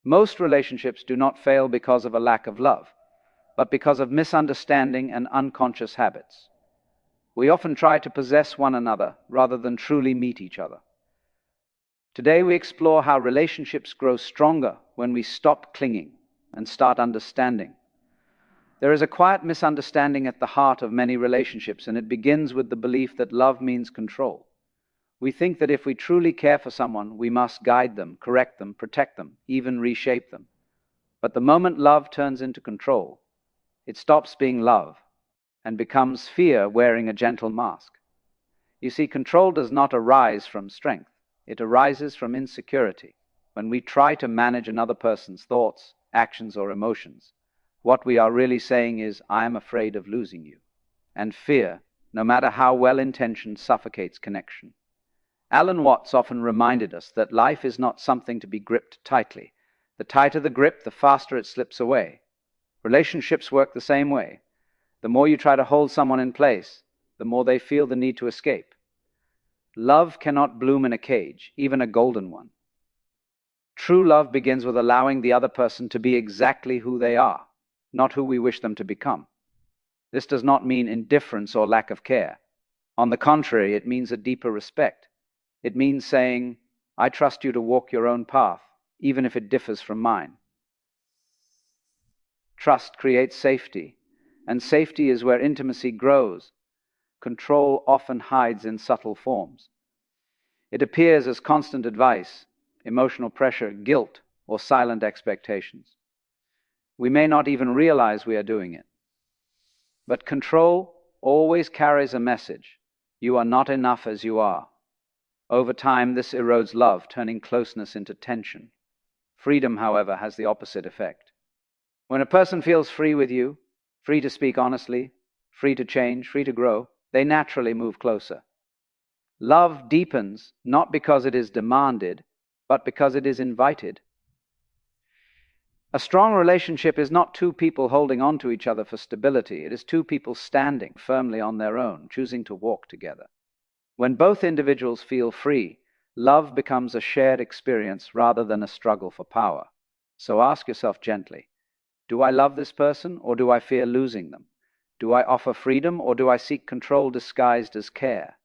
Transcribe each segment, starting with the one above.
Most relationships do not fail because of a lack of love, but because of misunderstanding and unconscious habits. We often try to possess one another rather than truly meet each other. Today we explore how relationships grow stronger when we stop clinging and start understanding. There is a quiet misunderstanding at the heart of many relationships, and it begins with the belief that love means control. We think that if we truly care for someone, we must guide them, correct them, protect them, even reshape them. But the moment love turns into control, it stops being love and becomes fear wearing a gentle mask. You see, control does not arise from strength. It arises from insecurity. When we try to manage another person's thoughts, actions, or emotions, what we are really saying is, I am afraid of losing you. And fear, no matter how well-intentioned, suffocates connection. Alan Watts often reminded us that life is not something to be gripped tightly. The tighter the grip, the faster it slips away. Relationships work the same way. The more you try to hold someone in place, the more they feel the need to escape. Love cannot bloom in a cage, even a golden one. True love begins with allowing the other person to be exactly who they are, not who we wish them to become. This does not mean indifference or lack of care. On the contrary, it means a deeper respect. It means saying, I trust you to walk your own path, even if it differs from mine. Trust creates safety, and safety is where intimacy grows. Control often hides in subtle forms. It appears as constant advice, emotional pressure, guilt, or silent expectations. We may not even realize we are doing it. But control always carries a message. You are not enough as you are. Over time, this erodes love, turning closeness into tension. Freedom, however, has the opposite effect. When a person feels free with you, free to speak honestly, free to change, free to grow, they naturally move closer. Love deepens not because it is demanded, but because it is invited. A strong relationship is not two people holding on to each other for stability. It is two people standing firmly on their own, choosing to walk together. When both individuals feel free, love becomes a shared experience rather than a struggle for power. So ask yourself gently, do I love this person or do I fear losing them? Do I offer freedom or do I seek control disguised as care?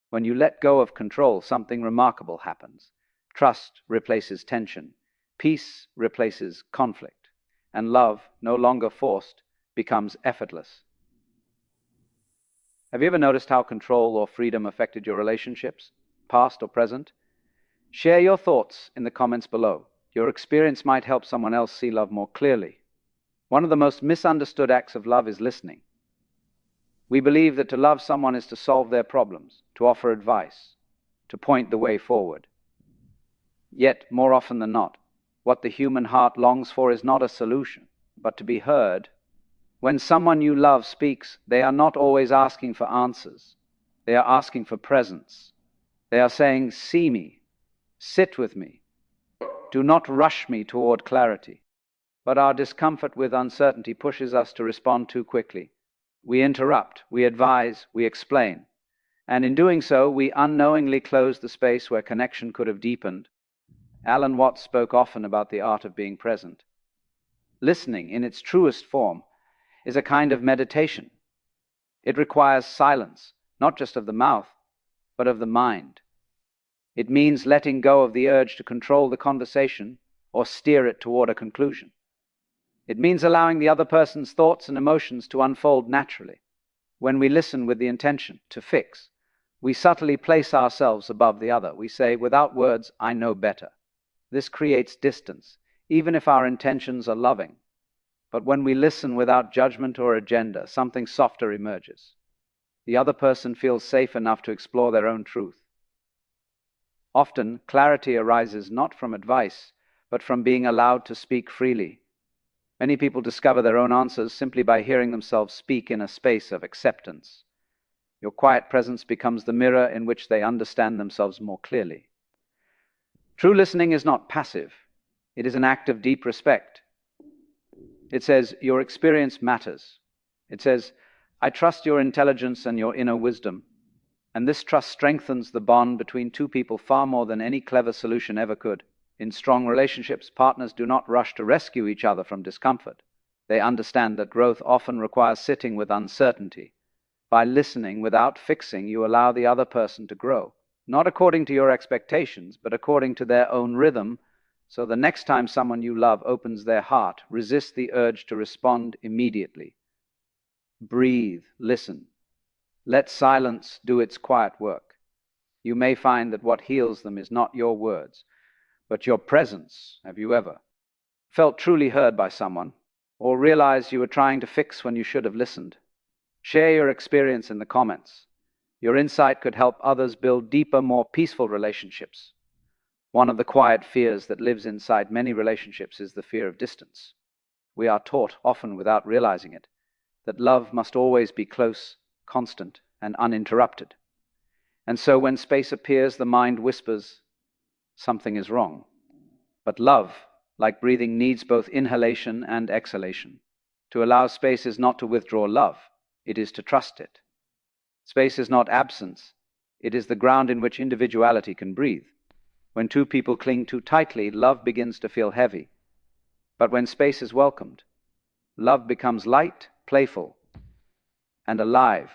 When you let go of control, something remarkable happens. Trust replaces tension, peace replaces conflict, and love, no longer forced, becomes effortless. Have you ever noticed how control or freedom affected your relationships, past or present? Share your thoughts in the comments below. Your experience might help someone else see love more clearly. One of the most misunderstood acts of love is listening. We believe that to love someone is to solve their problems, to offer advice, to point the way forward. Yet, more often than not, what the human heart longs for is not a solution, but to be heard. When someone you love speaks, they are not always asking for answers. They are asking for presence. They are saying, see me, sit with me, do not rush me toward clarity. But our discomfort with uncertainty pushes us to respond too quickly. We interrupt, we advise, we explain. And in doing so, we unknowingly close the space where connection could have deepened. Alan Watts spoke often about the art of being present. Listening, in its truest form, is a kind of meditation. It requires silence, not just of the mouth, but of the mind. It means letting go of the urge to control the conversation or steer it toward a conclusion. It means allowing the other person's thoughts and emotions to unfold naturally. When we listen with the intention to fix, we subtly place ourselves above the other. We say, without words, I know better. This creates distance, even if our intentions are loving. But when we listen without judgment or agenda, something softer emerges. The other person feels safe enough to explore their own truth. Often, clarity arises not from advice, but from being allowed to speak freely. Many people discover their own answers simply by hearing themselves speak in a space of acceptance. Your quiet presence becomes the mirror in which they understand themselves more clearly. True listening is not passive. It is an act of deep respect. It says, your experience matters. It says, I trust your intelligence and your inner wisdom. And this trust strengthens the bond between two people far more than any clever solution ever could. In strong relationships, partners do not rush to rescue each other from discomfort. They understand that growth often requires sitting with uncertainty. By listening without fixing, you allow the other person to grow, not according to your expectations, but according to their own rhythm. So the next time someone you love opens their heart, resist the urge to respond immediately. Breathe, listen. Let silence do its quiet work. You may find that what heals them is not your words, but your presence. Have you ever felt truly heard by someone, or realized you were trying to fix when you should have listened? Share your experience in the comments. Your insight could help others build deeper, more peaceful relationships. One of the quiet fears that lives inside many relationships is the fear of distance. We are taught, often without realizing it, that love must always be close, constant, and uninterrupted. And so when space appears, the mind whispers, something is wrong. But love, like breathing, needs both inhalation and exhalation. To allow space is not to withdraw love, it is to trust it. Space is not absence, it is the ground in which individuality can breathe. When two people cling too tightly, love begins to feel heavy. But when space is welcomed, love becomes light, playful, and alive.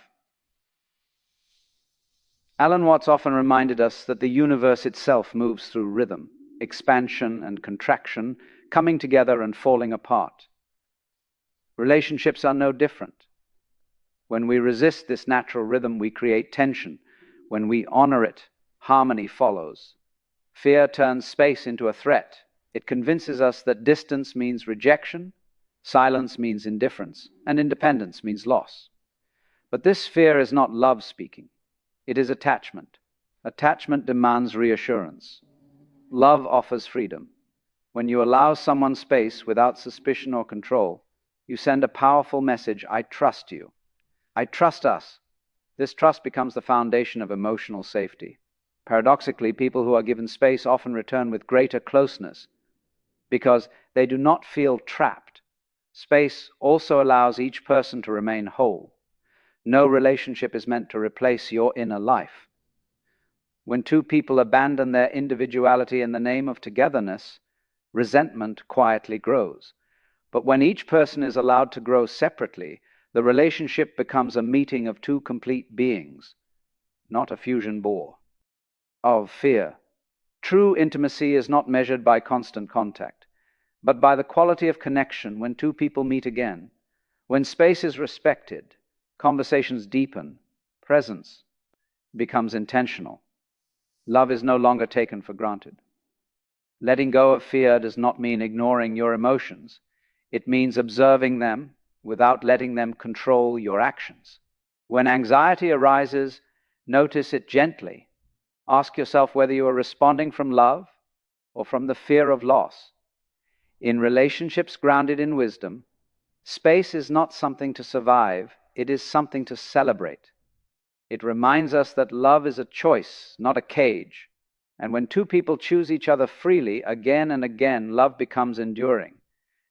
Alan Watts often reminded us that the universe itself moves through rhythm, expansion and contraction, coming together and falling apart. Relationships are no different. When we resist this natural rhythm, we create tension. When we honor it, harmony follows. Fear turns space into a threat. It convinces us that distance means rejection, silence means indifference, and independence means loss. But this fear is not love speaking. It is attachment. Attachment demands reassurance. Love offers freedom. When you allow someone space without suspicion or control, you send a powerful message: I trust you. I trust us. This trust becomes the foundation of emotional safety. Paradoxically, people who are given space often return with greater closeness because they do not feel trapped. Space also allows each person to remain whole. No relationship is meant to replace your inner life. When two people abandon their individuality in the name of togetherness, resentment quietly grows. But when each person is allowed to grow separately, the relationship becomes a meeting of two complete beings, not a fusion bore of fear. True intimacy is not measured by constant contact, but by the quality of connection when two people meet again. When space is respected, conversations deepen, presence becomes intentional. Love is no longer taken for granted. Letting go of fear does not mean ignoring your emotions. It means observing them without letting them control your actions. When anxiety arises, notice it gently. Ask yourself whether you are responding from love or from the fear of loss. In relationships grounded in wisdom, space is not something to survive, it is something to celebrate. It reminds us that love is a choice, not a cage. And when two people choose each other freely, again and again, love becomes enduring.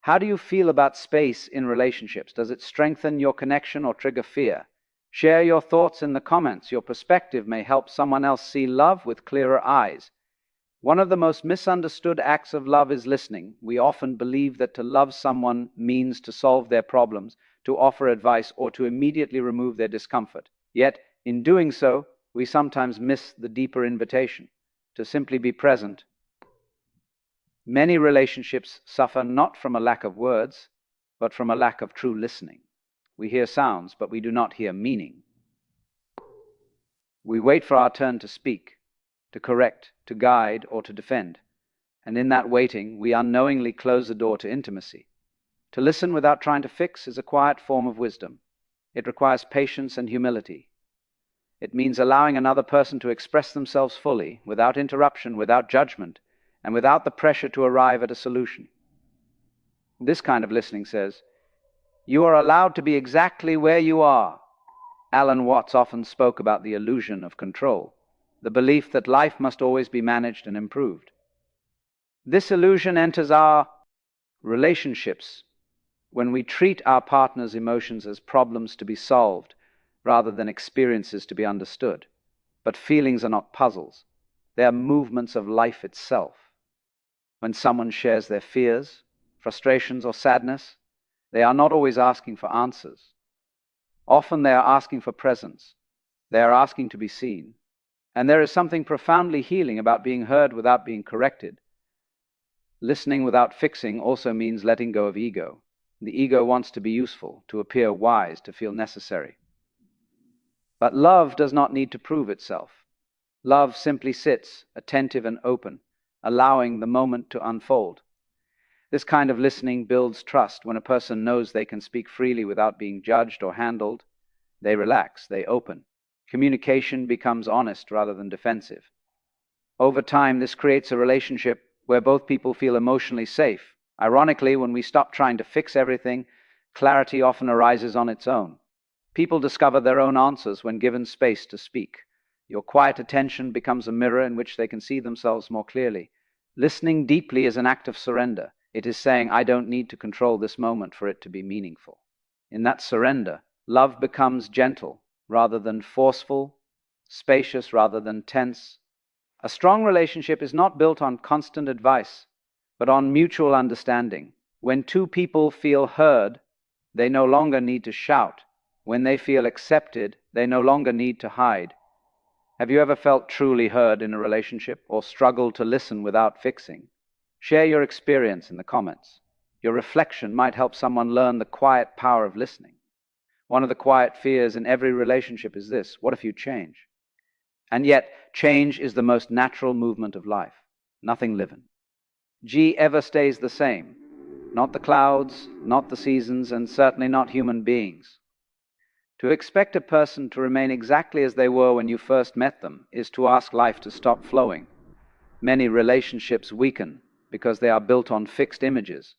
How do you feel about space in relationships? Does it strengthen your connection or trigger fear? Share your thoughts in the comments. Your perspective may help someone else see love with clearer eyes. One of the most misunderstood acts of love is listening. We often believe that to love someone means to solve their problems, to offer advice, or to immediately remove their discomfort. Yet, in doing so, we sometimes miss the deeper invitation to simply be present. Many relationships suffer not from a lack of words, but from a lack of true listening. We hear sounds, but we do not hear meaning. We wait for our turn to speak, to correct, to guide, or to defend. And in that waiting, we unknowingly close the door to intimacy. To listen without trying to fix is a quiet form of wisdom. It requires patience and humility. It means allowing another person to express themselves fully, without interruption, without judgment, and without the pressure to arrive at a solution. This kind of listening says, you are allowed to be exactly where you are. Alan Watts often spoke about the illusion of control, the belief that life must always be managed and improved. This illusion enters our relationships when we treat our partner's emotions as problems to be solved rather than experiences to be understood. But feelings are not puzzles. They are movements of life itself. When someone shares their fears, frustrations, or sadness, they are not always asking for answers. Often they are asking for presence. They are asking to be seen. And there is something profoundly healing about being heard without being corrected. Listening without fixing also means letting go of ego. The ego wants to be useful, to appear wise, to feel necessary. But love does not need to prove itself. Love simply sits, attentive and open, allowing the moment to unfold. This kind of listening builds trust. When a person knows they can speak freely without being judged or handled, they relax, they open. Communication becomes honest rather than defensive. Over time, this creates a relationship where both people feel emotionally safe. Ironically, when we stop trying to fix everything, clarity often arises on its own. People discover their own answers when given space to speak. Your quiet attention becomes a mirror in which they can see themselves more clearly. Listening deeply is an act of surrender. It is saying, I don't need to control this moment for it to be meaningful. In that surrender, love becomes gentle rather than forceful, spacious rather than tense. A strong relationship is not built on constant advice, but on mutual understanding. When two people feel heard, they no longer need to shout. When they feel accepted, they no longer need to hide. Have you ever felt truly heard in a relationship or struggled to listen without fixing? Share your experience in the comments. Your reflection might help someone learn the quiet power of listening. One of the quiet fears in every relationship is this: what if you change? And yet, change is the most natural movement of life. Nothing living ever stays the same. Not the clouds, not the seasons, and certainly not human beings. To expect a person to remain exactly as they were when you first met them is to ask life to stop flowing. Many relationships weaken because they are built on fixed images.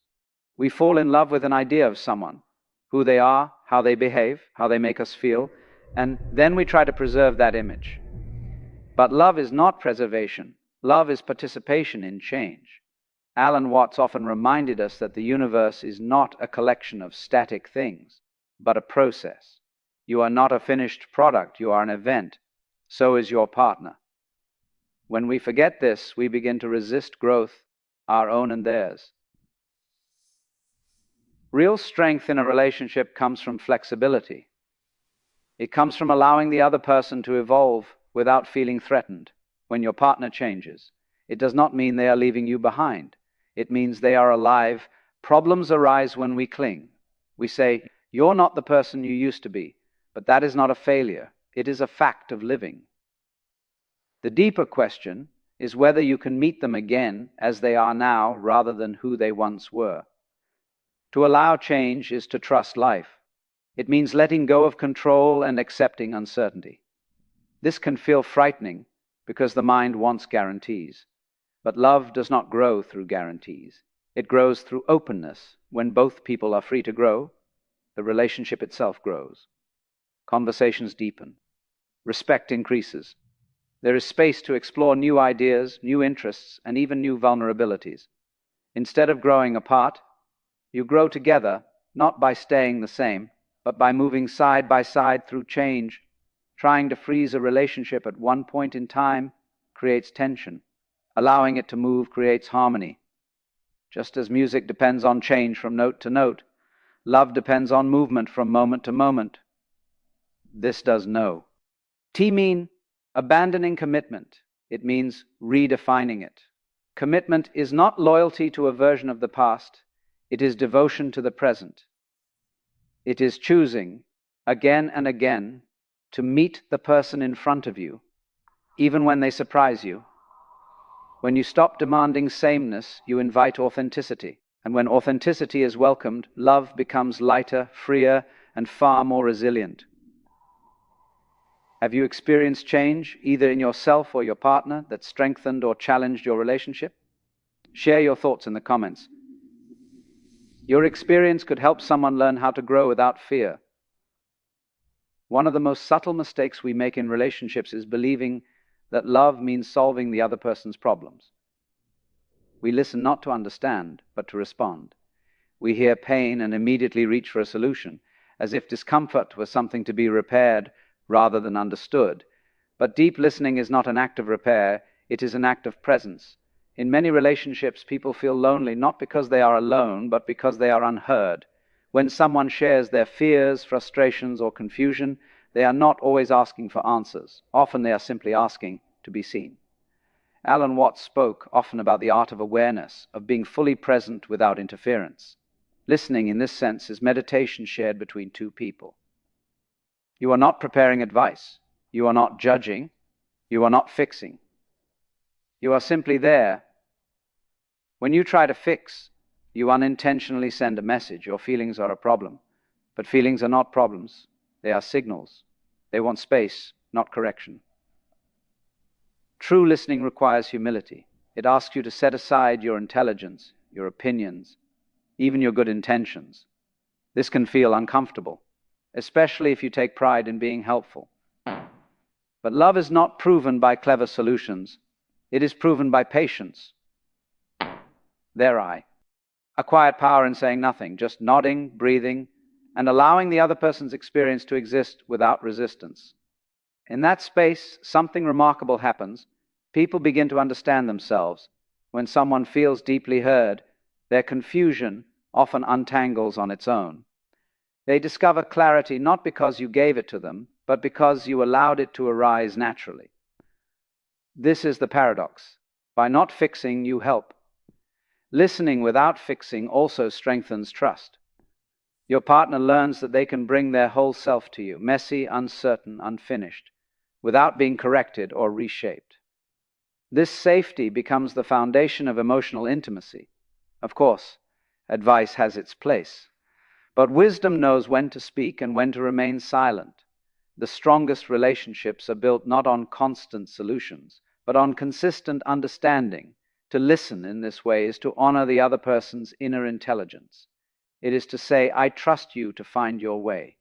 We fall in love with an idea of someone, who they are, how they behave, how they make us feel, and then we try to preserve that image. But love is not preservation. Love is participation in change. Alan Watts often reminded us that the universe is not a collection of static things, but a process. You are not a finished product, you are an event. So is your partner. When we forget this, we begin to resist growth, our own and theirs. Real strength in a relationship comes from flexibility. It comes from allowing the other person to evolve without feeling threatened. When your partner changes, it does not mean they are leaving you behind. It means they are alive. Problems arise when we cling. We say, you're not the person you used to be, but that is not a failure. It is a fact of living. The deeper question is whether you can meet them again as they are now rather than who they once were. To allow change is to trust life. It means letting go of control and accepting uncertainty. This can feel frightening because the mind wants guarantees. But love does not grow through guarantees. It grows through openness. When both people are free to grow, the relationship itself grows. Conversations deepen. Respect increases. There is space to explore new ideas, new interests, and even new vulnerabilities. Instead of growing apart, you grow together, not by staying the same, but by moving side by side through change. Trying to freeze a relationship at one point in time creates tension. Allowing it to move creates harmony. Just as music depends on change from note to note, love depends on movement from moment to moment. This does know. T mean abandoning commitment. It means redefining it. Commitment is not loyalty to a version of the past. It is devotion to the present. It is choosing, again and again, to meet the person in front of you, even when they surprise you. When you stop demanding sameness, you invite authenticity. And when authenticity is welcomed, love becomes lighter, freer, and far more resilient. Have you experienced change, either in yourself or your partner, that strengthened or challenged your relationship? Share your thoughts in the comments. Your experience could help someone learn how to grow without fear. One of the most subtle mistakes we make in relationships is believing that love means solving the other person's problems. We listen not to understand, but to respond. We hear pain and immediately reach for a solution, as if discomfort was something to be repaired rather than understood. But deep listening is not an act of repair, it is an act of presence. In many relationships, people feel lonely not because they are alone, but because they are unheard. When someone shares their fears, frustrations, or confusion, they are not always asking for answers. Often they are simply asking to be seen. Alan Watts spoke often about the art of awareness, of being fully present without interference. Listening in this sense is meditation shared between two people. You are not preparing advice. You are not judging. You are not fixing. You are simply there. When you try to fix, you unintentionally send a message. Your feelings are a problem. But feelings are not problems. They are signals. They want space, not correction. True listening requires humility. It asks you to set aside your intelligence, your opinions, even your good intentions. This can feel uncomfortable, especially if you take pride in being helpful. But love is not proven by clever solutions. It is proven by patience. A quiet power in saying nothing, just nodding, breathing, and allowing the other person's experience to exist without resistance. In that space, something remarkable happens. People begin to understand themselves. When someone feels deeply heard, their confusion often untangles on its own. They discover clarity not because you gave it to them, but because you allowed it to arise naturally. This is the paradox. By not fixing, you help. Listening without fixing also strengthens trust. Your partner learns that they can bring their whole self to you, messy, uncertain, unfinished, without being corrected or reshaped. This safety becomes the foundation of emotional intimacy. Of course, advice has its place, but wisdom knows when to speak and when to remain silent. The strongest relationships are built not on constant solutions, but on consistent understanding. To listen in this way is to honor the other person's inner intelligence. It is to say, I trust you to find your way.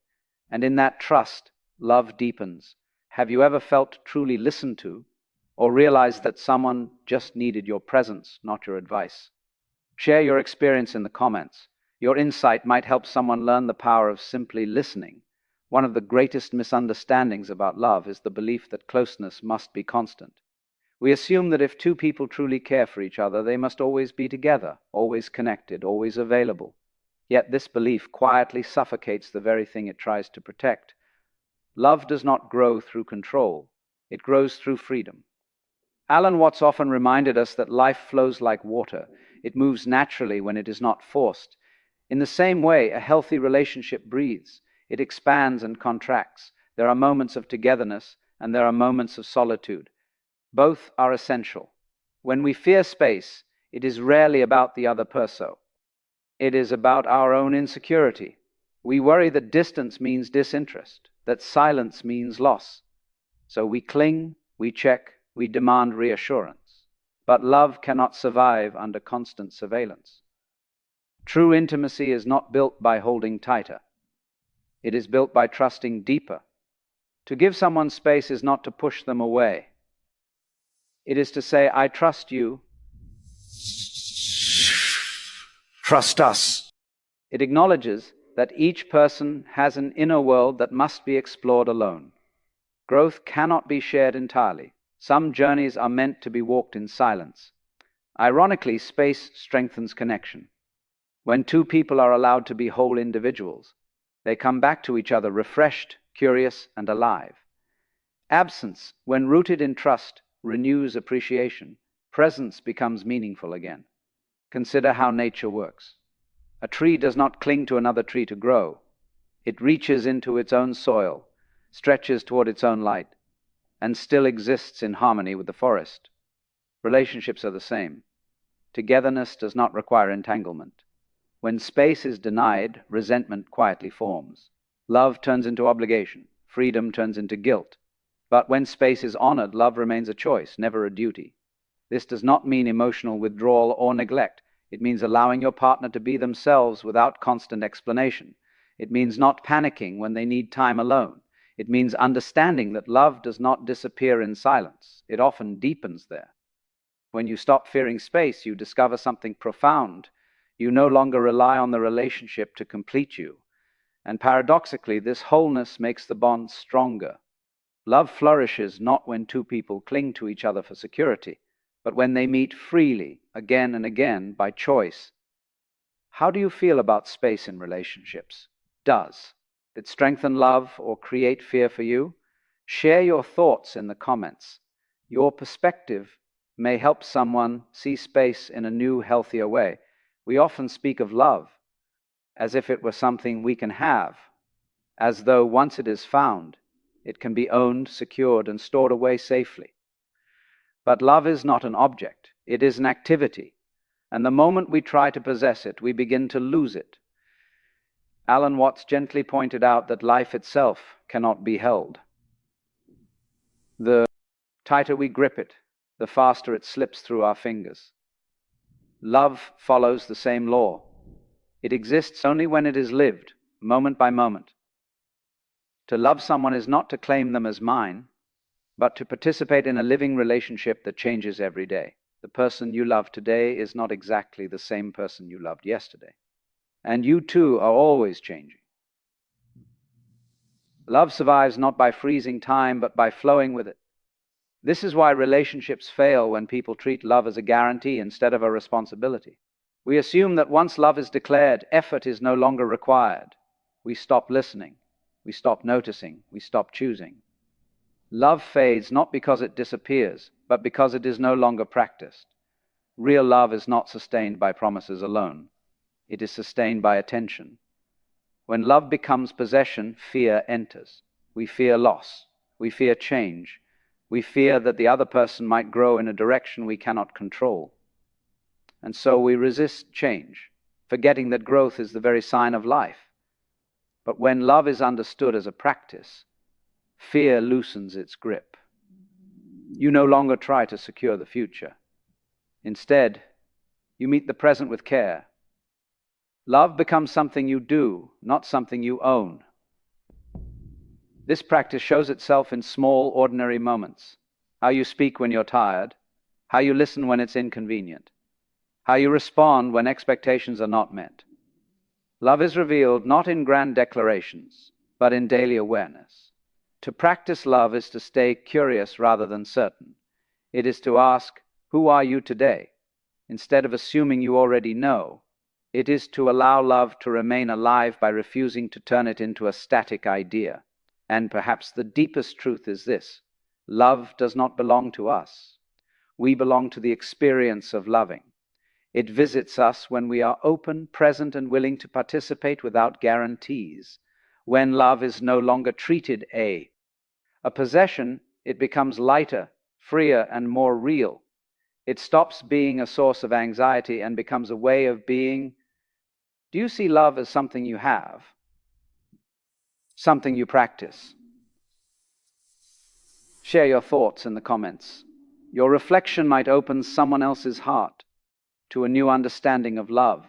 And in that trust, love deepens. Have you ever felt truly listened to, or realized that someone just needed your presence, not your advice? Share your experience in the comments. Your insight might help someone learn the power of simply listening. One of the greatest misunderstandings about love is the belief that closeness must be constant. We assume that if two people truly care for each other, they must always be together, always connected, always available. Yet this belief quietly suffocates the very thing it tries to protect. Love does not grow through control. It grows through freedom. Alan Watts often reminded us that life flows like water. It moves naturally when it is not forced. In the same way, a healthy relationship breathes. It expands and contracts. There are moments of togetherness, and there are moments of solitude. Both are essential. When we fear space, it is rarely about the other person. It is about our own insecurity. We worry that distance means disinterest, that silence means loss. So we cling, we check, we demand reassurance. But love cannot survive under constant surveillance. True intimacy is not built by holding tighter. It is built by trusting deeper. To give someone space is not to push them away. It is to say, I trust you. Trust us. It acknowledges that each person has an inner world that must be explored alone. Growth cannot be shared entirely. Some journeys are meant to be walked in silence. Ironically, space strengthens connection. When two people are allowed to be whole individuals, they come back to each other refreshed, curious, and alive. Absence, when rooted in trust, renews appreciation. Presence becomes meaningful again. Consider how nature works. A tree does not cling to another tree to grow. It reaches into its own soil, stretches toward its own light, and still exists in harmony with the forest. Relationships are the same. Togetherness does not require entanglement. When space is denied, resentment quietly forms. Love turns into obligation. Freedom turns into guilt. But when space is honored, love remains a choice, never a duty. This does not mean emotional withdrawal or neglect. It means allowing your partner to be themselves without constant explanation. It means not panicking when they need time alone. It means understanding that love does not disappear in silence. It often deepens there. When you stop fearing space, you discover something profound. You no longer rely on the relationship to complete you. And paradoxically, this wholeness makes the bond stronger. Love flourishes not when two people cling to each other for security, but when they meet freely, again and again, by choice. How do you feel about space in relationships? Does it strengthen love or create fear for you? Share your thoughts in the comments. Your perspective may help someone see space in a new, healthier way. We often speak of love as if it were something we can have, as though once it is found, it can be owned, secured, and stored away safely. But love is not an object, it is an activity, and the moment we try to possess it, we begin to lose it. Alan Watts gently pointed out that life itself cannot be held. The tighter we grip it, the faster it slips through our fingers. Love follows the same law. It exists only when it is lived, moment by moment. To love someone is not to claim them as mine, but to participate in a living relationship that changes every day. The person you love today is not exactly the same person you loved yesterday. And you too are always changing. Love survives not by freezing time, but by flowing with it. This is why relationships fail when people treat love as a guarantee instead of a responsibility. We assume that once love is declared, effort is no longer required. We stop listening, we stop noticing, we stop choosing. Love fades not because it disappears, but because it is no longer practiced. Real love is not sustained by promises alone. It is sustained by attention. When love becomes possession, fear enters. We fear loss. We fear change. We fear that the other person might grow in a direction we cannot control. And so we resist change, forgetting that growth is the very sign of life. But when love is understood as a practice, fear loosens its grip. You no longer try to secure the future. Instead, you meet the present with care. Love becomes something you do, not something you own. This practice shows itself in small, ordinary moments. How you speak when you're tired, how you listen when it's inconvenient, how you respond when expectations are not met. Love is revealed not in grand declarations, but in daily awareness. To practice love is to stay curious rather than certain. It is to ask, "Who are you today?" instead of assuming you already know. It is to allow love to remain alive by refusing to turn it into a static idea. And perhaps the deepest truth is this: love does not belong to us. We belong to the experience of loving. It visits us when we are open, present, and willing to participate without guarantees. When love is no longer treated a possession, it becomes lighter, freer, and more real. It stops being a source of anxiety and becomes a way of being. Do you see love as something you have? Something you practice? Share your thoughts in the comments. Your reflection might open someone else's heart to a new understanding of love.